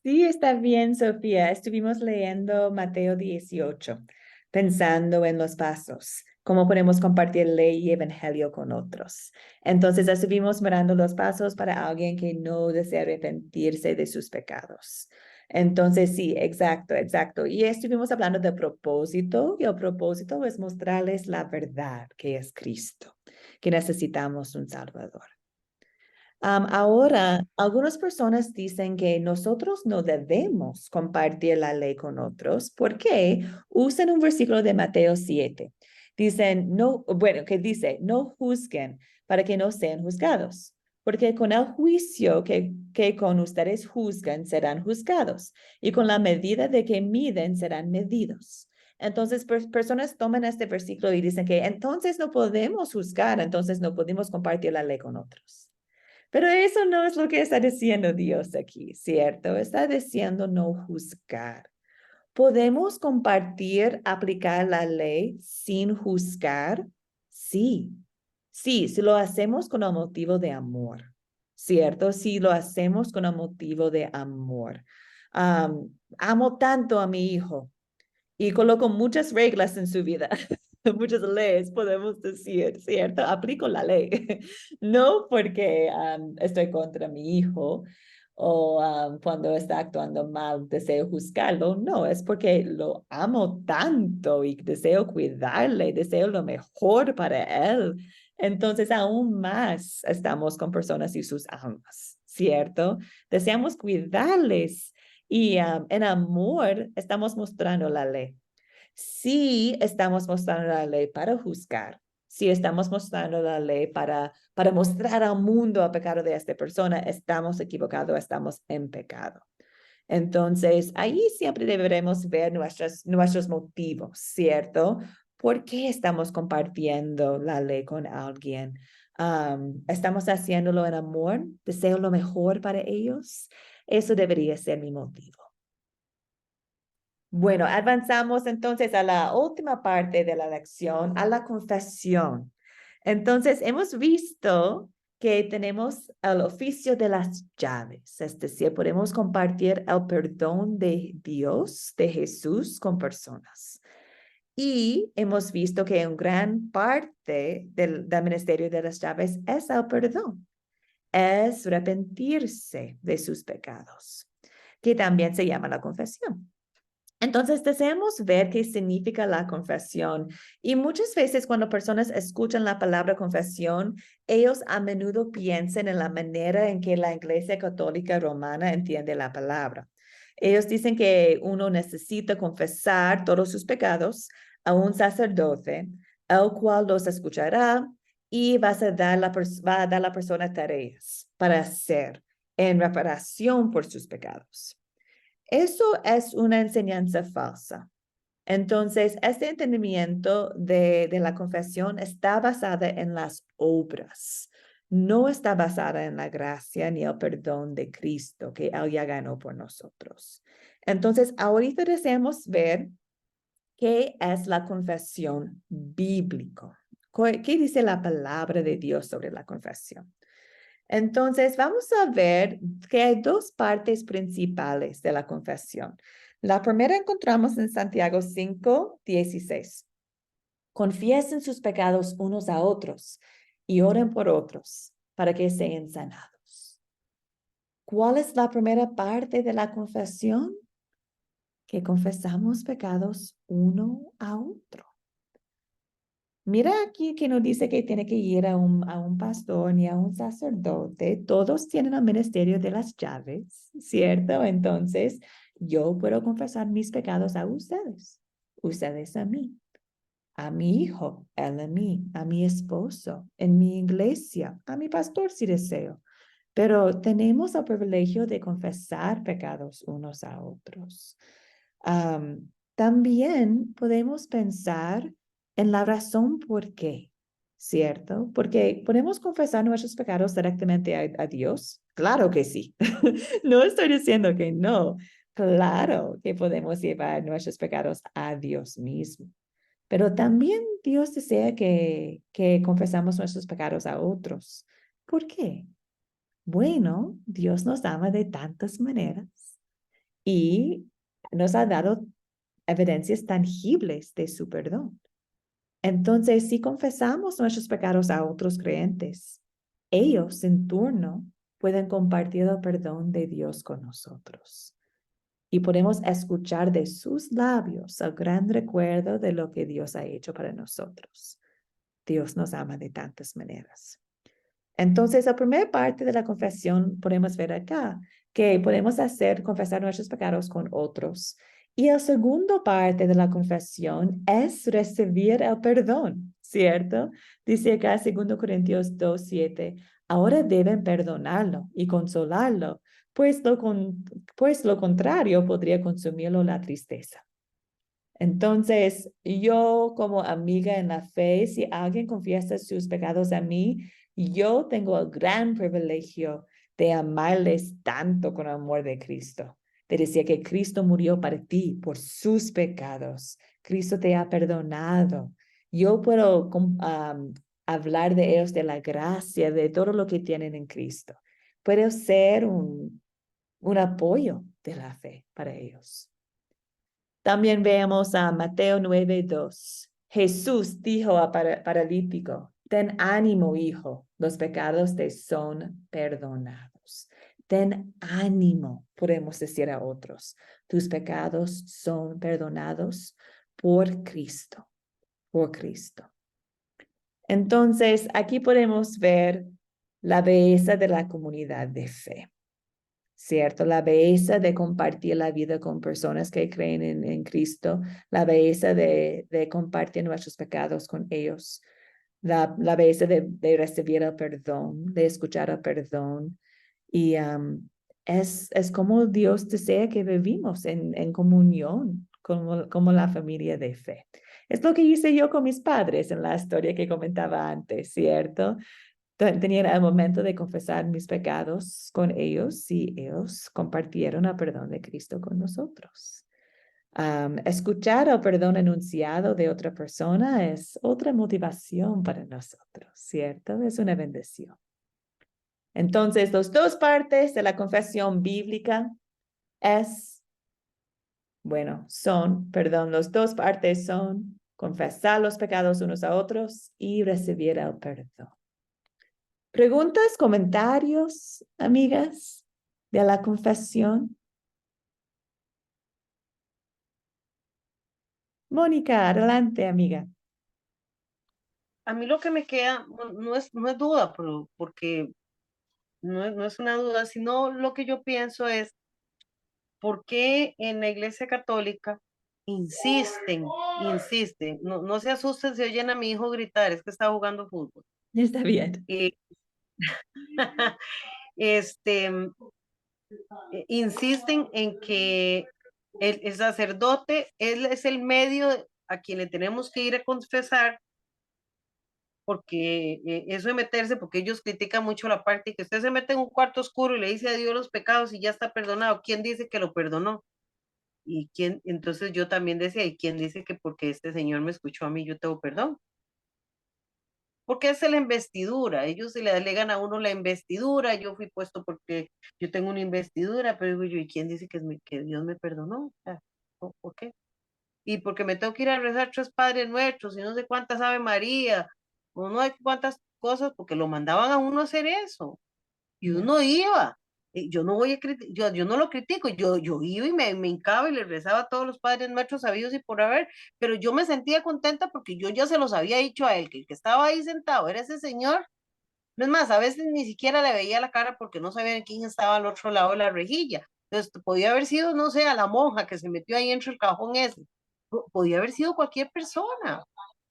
Sí, está bien, Sofía. Estuvimos leyendo Mateo 18, pensando en los pasos, cómo podemos compartir ley y evangelio con otros. Entonces, estuvimos mirando los pasos para alguien que no desea arrepentirse de sus pecados. Entonces, sí, exacto, exacto. Y estuvimos hablando de propósito, y el propósito es mostrarles la verdad que es Cristo, que necesitamos un Salvador. Ahora, algunas personas dicen que nosotros no debemos compartir la ley con otros porque usan un versículo de Mateo 7. Dicen, no, bueno, que dice, no juzguen para que no sean juzgados, porque con el juicio que con ustedes juzgan serán juzgados y con la medida de que miden serán medidos. Entonces, personas toman este versículo y dicen que entonces no podemos juzgar, entonces no podemos compartir la ley con otros. Pero eso no es lo que está diciendo Dios aquí, ¿cierto? Está diciendo no juzgar. ¿Podemos compartir, aplicar la ley sin juzgar? Sí, sí, si lo hacemos con el motivo de amor. ¿cierto? Si lo hacemos con un motivo de amor. Amo tanto a mi hijo y coloco muchas reglas en su vida, muchas leyes, podemos decir, ¿cierto? Aplico la ley, no porque estoy contra mi hijo o cuando está actuando mal deseo juzgarlo, no, es porque lo amo tanto y deseo cuidarle, deseo lo mejor para él. Entonces, aún más estamos con personas y sus almas, ¿cierto? Deseamos cuidarles y en amor estamos mostrando la ley. Sí estamos mostrando la ley para juzgar, si estamos mostrando la ley para mostrar al mundo el pecado de esta persona, estamos equivocados, estamos en pecado. Entonces, ahí siempre deberemos ver nuestros motivos, ¿cierto? ¿Por qué estamos compartiendo la ley con alguien? ¿Estamos haciéndolo en amor? ¿Deseo lo mejor para ellos? Eso debería ser mi motivo. Bueno, avanzamos entonces a la última parte de la lección, a la confesión. Entonces, hemos visto que tenemos el oficio de las llaves, es decir, podemos compartir el perdón de Dios, de Jesús, con personas. Y hemos visto que una gran parte del ministerio de las llaves es el perdón, es arrepentirse de sus pecados, que también se llama la confesión. Entonces, deseamos ver qué significa la confesión. Y muchas veces cuando personas escuchan la palabra confesión, ellos a menudo piensan en la manera en que la Iglesia Católica Romana entiende la palabra. Ellos dicen que uno necesita confesar todos sus pecados a un sacerdote, el cual los escuchará y va a dar a la persona tareas para hacer en reparación por sus pecados. Eso es una enseñanza falsa. Entonces, este entendimiento de la confesión está basada en las obras. No está basada en la gracia ni el perdón de Cristo que Él ya ganó por nosotros. Entonces, ahorita deseamos ver qué es la confesión bíblica. ¿Qué dice la palabra de Dios sobre la confesión? Entonces, vamos a ver que hay dos partes principales de la confesión. La primera encontramos en Santiago 5:16. Confiesen sus pecados unos a otros y oren por otros para que sean sanados. ¿Cuál es la primera parte de la confesión? Que confesamos pecados uno a otro. Mira aquí que no dice que tiene que ir a un pastor ni a un sacerdote. Todos tienen el ministerio de las llaves, ¿cierto? Entonces, yo puedo confesar mis pecados a ustedes, ustedes a mí, a mi hijo, él a mí, a mi esposo, en mi iglesia, a mi pastor si deseo. Pero tenemos el privilegio de confesar pecados unos a otros. También podemos pensar en la razón por qué, ¿cierto? Porque podemos confesar nuestros pecados directamente a Dios. Claro que sí. No estoy diciendo que no. Claro que podemos llevar nuestros pecados a Dios mismo. Pero también Dios desea que confesamos nuestros pecados a otros. ¿Por qué? Bueno, Dios nos ama de tantas maneras y nos ha dado evidencias tangibles de su perdón. Entonces, si confesamos nuestros pecados a otros creyentes, ellos en turno pueden compartir el perdón de Dios con nosotros. Y podemos escuchar de sus labios el gran recuerdo de lo que Dios ha hecho para nosotros. Dios nos ama de tantas maneras. Entonces, la primera parte de la confesión podemos ver acá, que podemos confesar nuestros pecados con otros. Y la segunda parte de la confesión es recibir el perdón, ¿cierto? Dice acá 2 Corintios 2:7, ahora deben perdonarlo y consolarlo, pues lo contrario podría consumirlo la tristeza. Entonces, yo como amiga en la fe, si alguien confiesa sus pecados a mí, yo tengo el gran privilegio de amarles tanto con el amor de Cristo. Te decía que Cristo murió para ti por sus pecados. Cristo te ha perdonado. Yo puedo hablar de ellos, de la gracia, de todo lo que tienen en Cristo. puede ser un apoyo de la fe para ellos. También vemos a Mateo 9:2. Jesús dijo al paralítico, ten ánimo, hijo, los pecados te son perdonados. Ten ánimo, podemos decir a otros, tus pecados son perdonados por Cristo, por Cristo. Entonces, aquí podemos ver la belleza de la comunidad de fe, ¿cierto? La belleza de compartir la vida con personas que creen en Cristo, la belleza de compartir nuestros pecados con ellos, la belleza de recibir el perdón, de escuchar el perdón. Y es como Dios desea que vivimos en comunión, como la familia de fe. Es lo que hice yo con mis padres en la historia que comentaba antes, ¿cierto? Tenía el momento de confesar mis pecados con ellos y ellos compartieron el perdón de Cristo con nosotros. Escuchar el perdón enunciado de otra persona es otra motivación para nosotros, ¿cierto? Es una bendición. Entonces, las dos partes de la confesión bíblica las dos partes son confesar los pecados unos a otros y recibir el perdón. ¿Preguntas, comentarios, amigas, de la confesión? Mónica, adelante, amiga. A mí lo que me queda no es duda, porque no es una duda, sino lo que yo pienso es, ¿por qué en la Iglesia Católica insisten? No se asusten si oyen a mi hijo gritar, es que está jugando fútbol. Está bien. Insisten en que el sacerdote, él es el medio a quien le tenemos que ir a confesar, porque eso de meterse, porque ellos critican mucho la parte que usted se mete en un cuarto oscuro y le dice a Dios los pecados y ya está perdonado. ¿Quién dice que lo perdonó? Y quién, entonces yo también decía, ¿y quién dice que porque este señor me escuchó a mí yo tengo perdón? Porque es la investidura, ellos se le delegan a uno la investidura, yo fui puesto porque yo tengo una investidura, pero digo yo, ¿y quién dice que Dios me perdonó? O sea, ¿por qué? Y porque me tengo que ir a rezar 3 Padres Nuestros y no sé cuántas Ave María, o no hay cuántas cosas, porque lo mandaban a uno a hacer eso, y uno iba. Yo no voy a yo no lo critico, yo iba y me hincaba y le rezaba a todos los Padres Nuestros sabidos y por haber, pero yo me sentía contenta porque yo ya se los había dicho a él, que el que estaba ahí sentado era ese señor. Es más, a veces ni siquiera le veía la cara porque no sabía quién estaba al otro lado de la rejilla. Entonces, podía haber sido, no sé, a la monja que se metió ahí entre el cajón ese. Podía haber sido cualquier persona,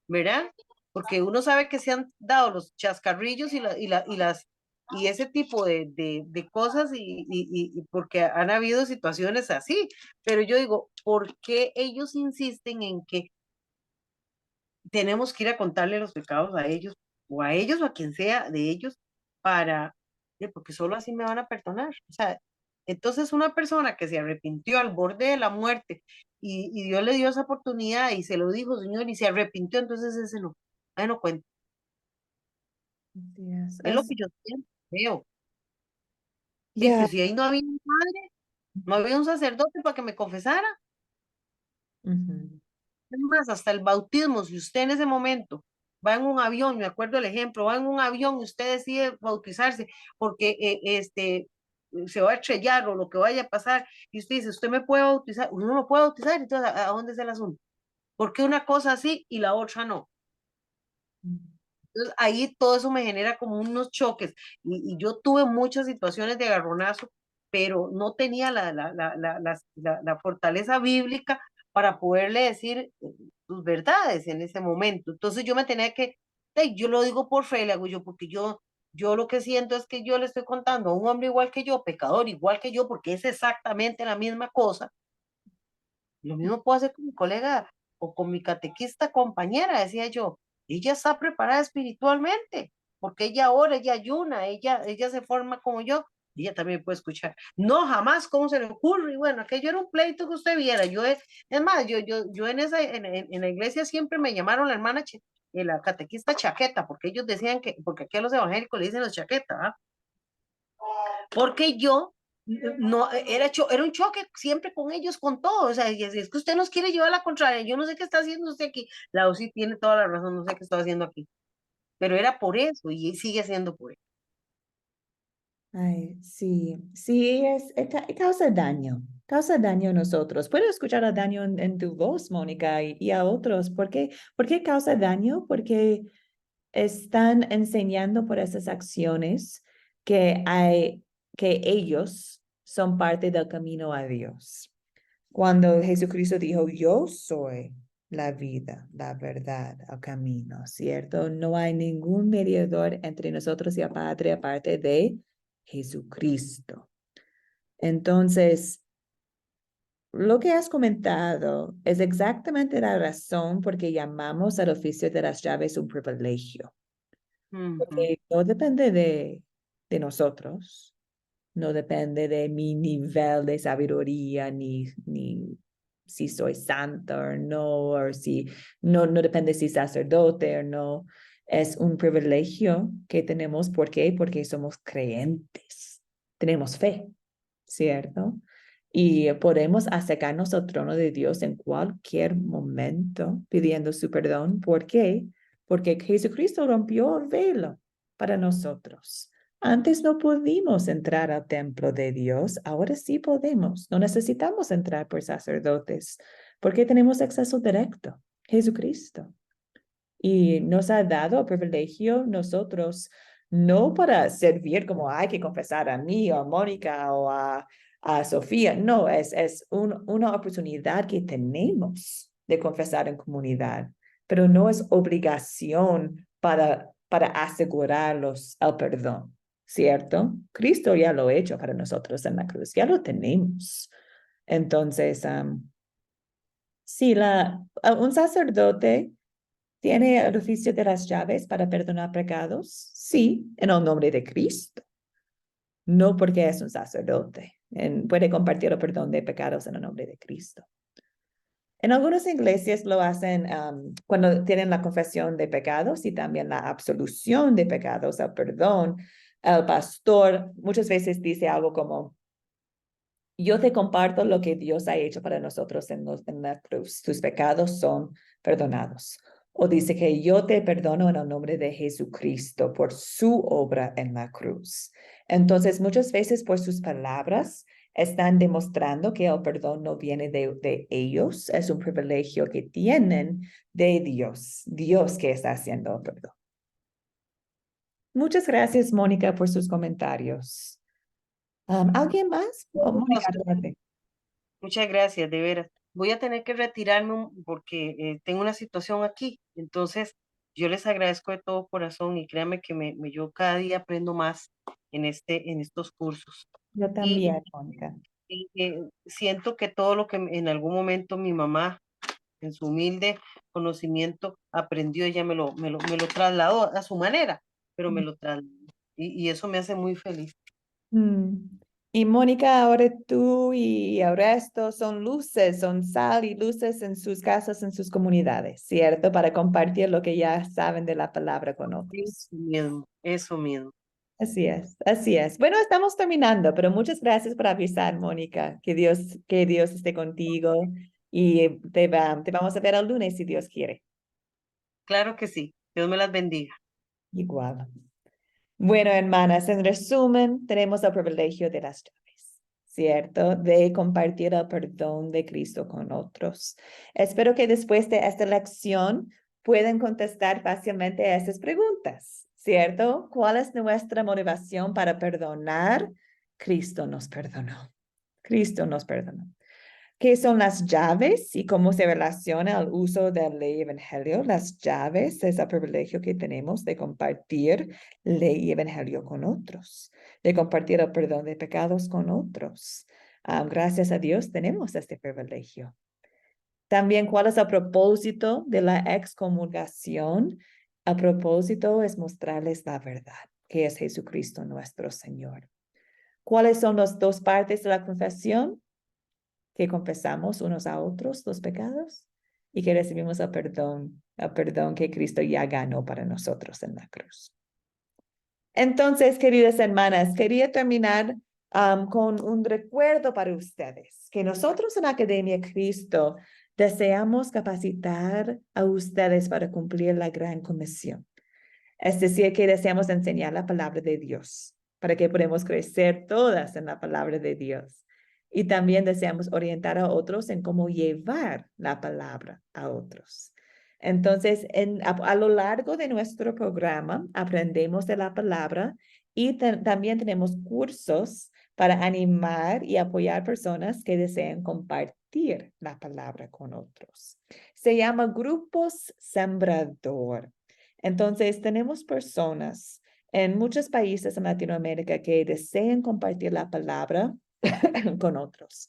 ¿verdad? Porque uno sabe que se han dado los chascarrillos y ese tipo de cosas y porque han habido situaciones así. Pero yo digo, ¿por qué ellos insisten en que tenemos que ir a contarle los pecados a ellos o a quien sea de ellos porque solo así me van a perdonar? O sea, entonces una persona que se arrepintió al borde de la muerte y Dios le dio esa oportunidad y se lo dijo, Señor, y se arrepintió, entonces ese no, ahí no cuenta. Es lo que yo siento, veo. Sí, Ya. pero si ahí no había un padre, no había un sacerdote para que me confesara. Es más, hasta el bautismo, si usted en ese momento va en un avión, me acuerdo el ejemplo, va en un avión y usted decide bautizarse porque se va a estrellar o lo que vaya a pasar, y usted dice, usted me puede bautizar, uno no puede bautizar, entonces ¿a dónde es el asunto? ¿Por qué una cosa sí y la otra no? Entonces ahí todo eso me genera como unos choques y yo tuve muchas situaciones de agarronazo, pero no tenía la fortaleza bíblica para poderle decir sus verdades en ese momento. Entonces yo me tenía que, yo lo digo por fe, le hago yo, porque yo lo que siento es que yo le estoy contando a un hombre igual que yo, pecador igual que yo, porque es exactamente la misma cosa. Lo mismo puedo hacer con mi colega o con mi catequista compañera, decía yo. Ella está preparada espiritualmente, porque ella ora, ella ayuna, ella se forma como yo, ella también puede escuchar. No, jamás, ¿cómo se le ocurre? Y bueno, aquello era un pleito que usted viera. Es más, yo en la iglesia siempre me llamaron la hermana, la catequista chaqueta, porque ellos decían porque aquí a los evangélicos le dicen los chaquetas, ¿ah? porque yo no, era un choque siempre con ellos, con todo, o sea, es que usted nos quiere llevar a la contraria, yo no sé qué está haciendo usted aquí, la UCI tiene toda la razón, no sé qué está haciendo aquí, pero era por eso y sigue siendo por eso. Ay, sí, sí, causa daño a nosotros. Puedo escuchar el daño en tu voz, Mónica, y a otros. Por qué causa daño? Porque están enseñando por esas acciones que ellos son parte del camino a Dios. Cuando Jesucristo dijo, yo soy la vida, la verdad, el camino, ¿cierto? No hay ningún mediador entre nosotros y el Padre aparte de Jesucristo. Entonces, lo que has comentado es exactamente la razón por que llamamos al oficio de las llaves un privilegio. Porque no depende de nosotros, no depende de mi nivel de sabiduría, ni si soy santo o no, o si no depende si sacerdote o no. Es un privilegio que tenemos. ¿Por qué? Porque somos creyentes, tenemos fe, ¿cierto? Y podemos acercarnos al trono de Dios en cualquier momento pidiendo su perdón. ¿Por qué? Porque Jesucristo rompió el velo para nosotros. Antes no pudimos entrar al templo de Dios, ahora sí podemos. No necesitamos entrar por sacerdotes, porque tenemos acceso directo, Jesucristo. Y nos ha dado el privilegio nosotros, no para servir como hay que confesar a mí o a Mónica o a Sofía, no, es una oportunidad que tenemos de confesar en comunidad, pero no es obligación para asegurarlos el perdón, ¿cierto? Cristo ya lo ha hecho para nosotros en la cruz, ya lo tenemos. Entonces, sí, un sacerdote ¿tiene el oficio de las llaves para perdonar pecados? Sí, en el nombre de Cristo. No porque es un sacerdote. Puede compartir el perdón de pecados en el nombre de Cristo. En algunas iglesias lo hacen cuando tienen la confesión de pecados y también la absolución de pecados, el perdón. El pastor muchas veces dice algo como, yo te comparto lo que Dios ha hecho para nosotros en la cruz. Tus pecados son perdonados. O dice que yo te perdono en el nombre de Jesucristo por su obra en la cruz. Entonces, muchas veces por sus palabras están demostrando que el perdón no viene de ellos, es un privilegio que tienen de Dios, Dios que está haciendo el perdón. Muchas gracias, Mónica, por sus comentarios. ¿Alguien más? Oh, Mónica, adelante. Muchas gracias, de veras. Voy a tener que retirarme porque tengo una situación aquí. Entonces, yo les agradezco de todo corazón y créanme que yo cada día aprendo más en estos cursos. Yo también, Mónica. Y siento que todo lo que en algún momento mi mamá, en su humilde conocimiento, aprendió, ella me lo trasladó a su manera, pero me lo trasladó. Y eso me hace muy feliz. Y Mónica, ahora tú y el resto son luces, son sal y luces en sus casas, en sus comunidades, ¿cierto? Para compartir lo que ya saben de la palabra con otros. Eso mismo, eso mismo. Así es, así es. Bueno, estamos terminando, pero muchas gracias por avisar, Mónica. Que Dios esté contigo y te vamos a ver el lunes si Dios quiere. Claro que sí. Dios me las bendiga. Igual. Bueno, hermanas, en resumen, tenemos el privilegio de las llaves, ¿cierto? De compartir el perdón de Cristo con otros. Espero que después de esta lección puedan contestar fácilmente a estas preguntas, ¿cierto? ¿Cuál es nuestra motivación para perdonar? Cristo nos perdonó. Cristo nos perdonó. ¿Qué son las llaves y cómo se relaciona al uso del ley y evangelio? Las llaves es el privilegio que tenemos de compartir ley y evangelio con otros, de compartir el perdón de pecados con otros. Gracias a Dios tenemos este privilegio. También, ¿cuál es el propósito de la excomulgación? El propósito es mostrarles la verdad, que es Jesucristo nuestro Señor. ¿Cuáles son las dos partes de la confesión? Que confesamos unos a otros los pecados y que recibimos el perdón que Cristo ya ganó para nosotros en la cruz. Entonces, queridas hermanas, quería terminar con un recuerdo para ustedes, que nosotros en Academia Cristo deseamos capacitar a ustedes para cumplir la gran comisión. Es decir, que deseamos enseñar la palabra de Dios para que podamos crecer todas en la palabra de Dios. Y también deseamos orientar a otros en cómo llevar la palabra a otros. Entonces, a lo largo de nuestro programa, aprendemos de la palabra y también tenemos cursos para animar y apoyar personas que desean compartir la palabra con otros. Se llama Grupos Sembrador. Entonces, tenemos personas en muchos países en Latinoamérica que desean compartir la palabra con otros.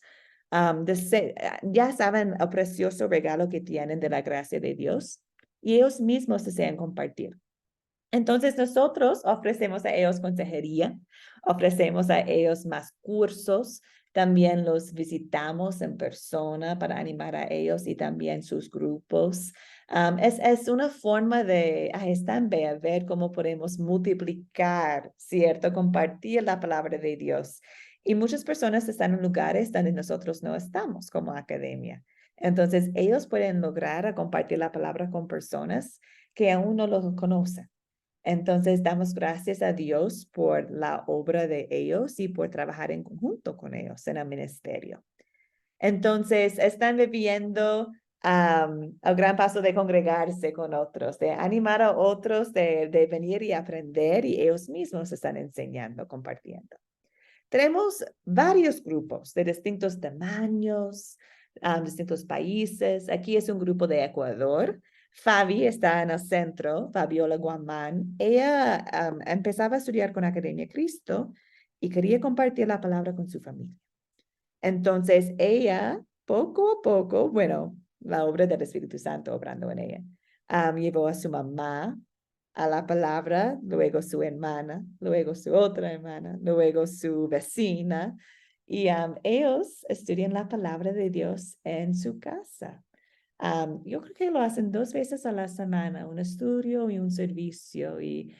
Ya saben el precioso regalo que tienen de la gracia de Dios y ellos mismos desean compartir. Entonces nosotros ofrecemos a ellos consejería, ofrecemos a ellos más cursos, también los visitamos en persona para animar a ellos y también sus grupos. Es una forma de, están ver cómo podemos multiplicar, ¿cierto? Compartir la palabra de Dios. Y muchas personas están en lugares donde nosotros no estamos como academia. Entonces ellos pueden lograr compartir la palabra con personas que aún no lo conocen. Entonces, damos gracias a Dios por la obra de ellos y por trabajar en conjunto con ellos en el ministerio. Entonces, están viviendo el gran paso de congregarse con otros, de animar a otros de venir y aprender y ellos mismos están enseñando, compartiendo. Tenemos varios grupos de distintos tamaños, distintos países. Aquí es un grupo de Ecuador. Fabi está en el centro, Fabiola Guamán. Ella empezaba a estudiar con Academia Cristo y quería compartir la palabra con su familia. Entonces ella, poco a poco, bueno, la obra del Espíritu Santo obrando en ella, llevó a su mamá a la palabra, luego su hermana, luego su otra hermana, luego su vecina, y ellos estudian la palabra de Dios en su casa. Yo creo que lo hacen 2 veces a la semana, un estudio y un servicio, y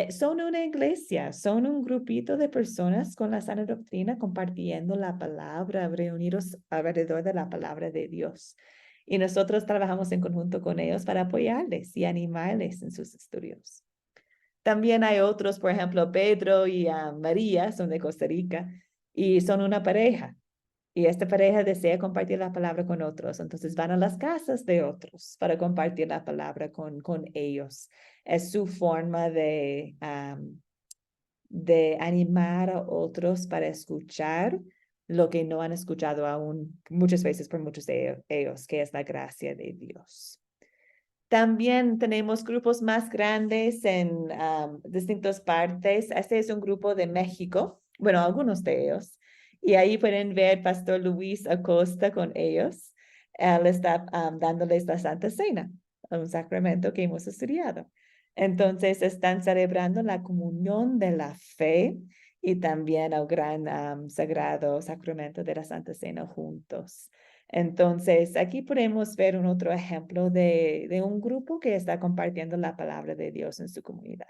son una iglesia, son un grupito de personas con la sana doctrina compartiendo la palabra, reunidos alrededor de la palabra de Dios. Y nosotros trabajamos en conjunto con ellos para apoyarles y animarles en sus estudios. También hay otros, por ejemplo, Pedro y María son de Costa Rica y son una pareja. Y esta pareja desea compartir la palabra con otros. Entonces van a las casas de otros para compartir la palabra con ellos. Es su forma de animar a otros para escuchar lo que no han escuchado aún muchas veces por muchos de ellos, que es la gracia de Dios. También tenemos grupos más grandes en distintas partes. Este es un grupo de México, bueno, algunos de ellos. Y ahí pueden ver Pastor Luis Acosta con ellos. Él está dándoles la Santa Cena, un sacramento que hemos estudiado. Entonces están celebrando la comunión de la fe y también el gran sagrado sacramento de la Santa Cena juntos. Entonces, aquí podemos ver un otro ejemplo de un grupo que está compartiendo la palabra de Dios en su comunidad.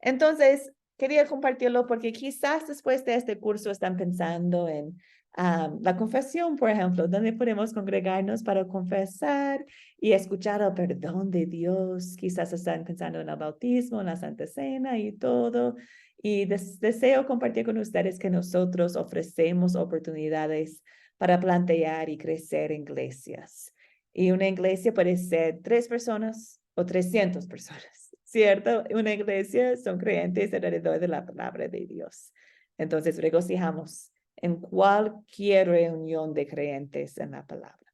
Entonces, quería compartirlo porque quizás después de este curso están pensando en la confesión, por ejemplo, donde podemos congregarnos para confesar y escuchar el perdón de Dios. Quizás están pensando en el bautismo, en la Santa Cena y todo. Y deseo compartir con ustedes que nosotros ofrecemos oportunidades para plantear y crecer iglesias. Y una iglesia puede ser 3 personas o 300 personas. ¿Cierto? Una iglesia son creyentes alrededor de la palabra de Dios. Entonces, regocijamos en cualquier reunión de creyentes en la palabra.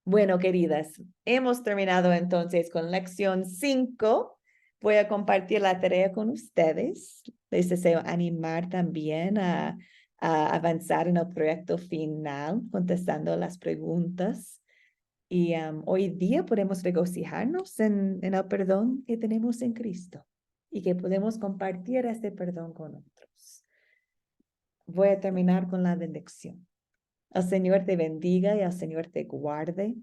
Bueno, queridas, hemos terminado entonces con lección 5. Voy a compartir la tarea con ustedes. Les deseo animar también a avanzar en el proyecto final, contestando las preguntas. Y hoy día podemos regocijarnos en el perdón que tenemos en Cristo y que podemos compartir este perdón con otros. Voy a terminar con la bendición. El Señor te bendiga y el Señor te guarde.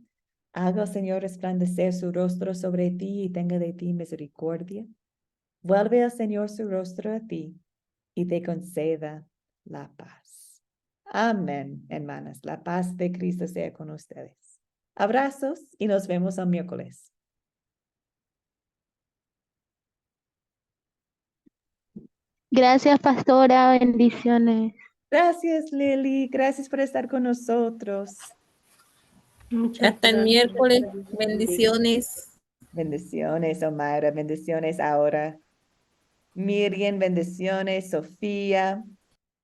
Haga el Señor resplandecer su rostro sobre ti y tenga de ti misericordia. Vuelve el Señor su rostro a ti y te conceda la paz. Amén, hermanas. La paz de Cristo sea con ustedes. Abrazos y nos vemos el miércoles. Gracias, pastora. Bendiciones. Gracias, Lili. Gracias por estar con nosotros. Muchas Hasta el gracias. miércoles. Bendiciones. Bendiciones, Omaira. Bendiciones ahora. Miriam, bendiciones. Sofía.